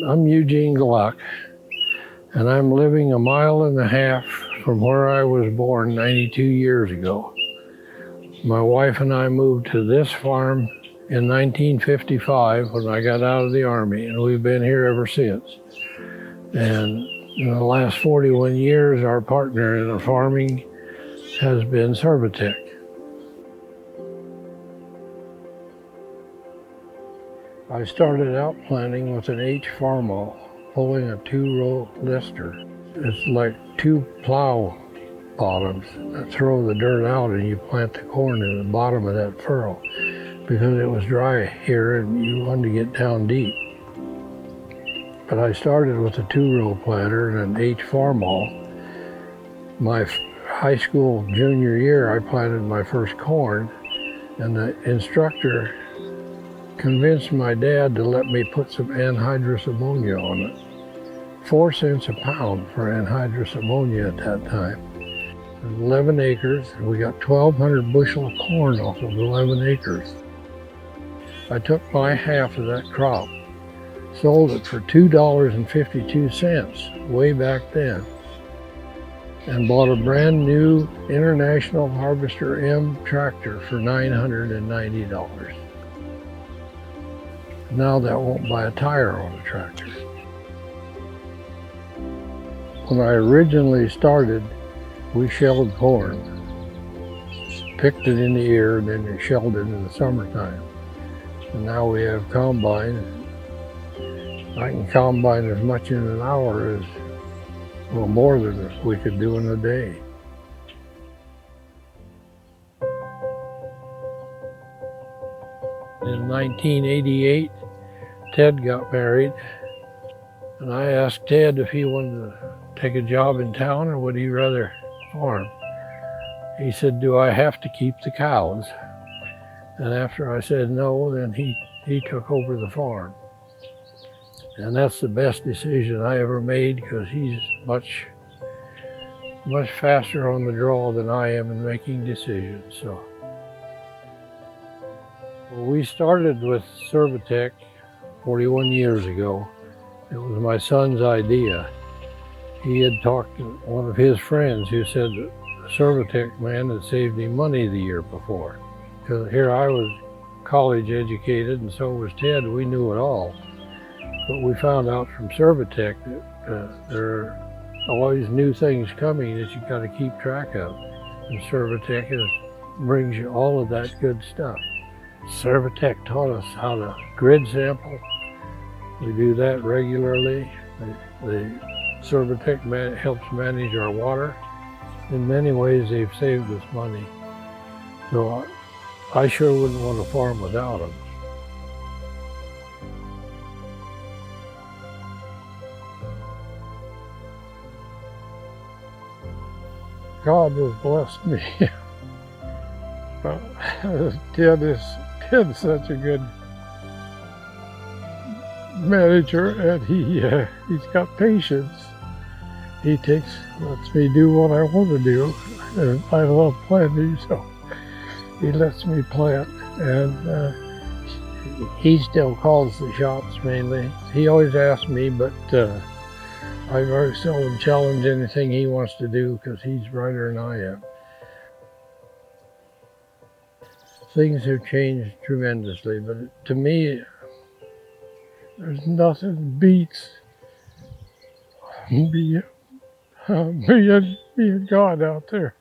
I'm Eugene Glock, and I'm living 1.5 miles from where I was born 92 years ago. My wife and I moved to this farm in 1955 when I got out of the Army, and we've been here ever since. And in the last 41 years, our partner in the farming has been ServiTech. I started out planting with an H farmall, pulling a 2-row lister. It's like 2 plow bottoms that throw the dirt out, and you plant the corn in the bottom of that furrow because it was dry here and you wanted to get down deep. But I started with a 2-row planter and an H farmall. My high school junior year, I planted my first corn, and the instructor convinced my dad to let me put some anhydrous ammonia on it. 4 cents a pound for anhydrous ammonia at that time. 11 acres, and we got 1,200 bushel of corn off of 11 acres. I took my half of that crop, sold it for $2.52 way back then, and bought a brand new International Harvester M tractor for $990. Now that won't buy a tire on a tractor. When I originally started, we shelled corn, picked it in the ear, and then we shelled it in the summertime. And now we have combine. I can combine as much in an hour as, well, more than we could do in a day. In 1988, Ted got married, and I asked Ted if he wanted to take a job in town or would he rather farm. He said, "Do I have to keep the cows?" And after I said no, then he took over the farm. And that's the best decision I ever made because he's much faster on the draw than I am in making decisions. So we started with ServiTech 41 years ago. It was my son's idea. He had talked to one of his friends who said that the ServiTech man had saved him money the year before. Because here I was college educated and so was Ted. We knew it all. But we found out from ServiTech that there are always new things coming that you got to keep track of. And ServiTech brings you all of that good stuff. ServiTech taught us how to grid sample. We do that regularly. The ServiTech helps manage our water. In many ways, they've saved us money. So I sure wouldn't want to farm without them. God has blessed me. Ted's such a good manager, and he's got patience. He lets me do what I want to do, and I love planting, so he lets me plant, and he still calls the shots mainly. He always asks me, but I very seldom challenge anything he wants to do because he's brighter than I am. Things have changed tremendously, but to me, there's nothing beats being God out there.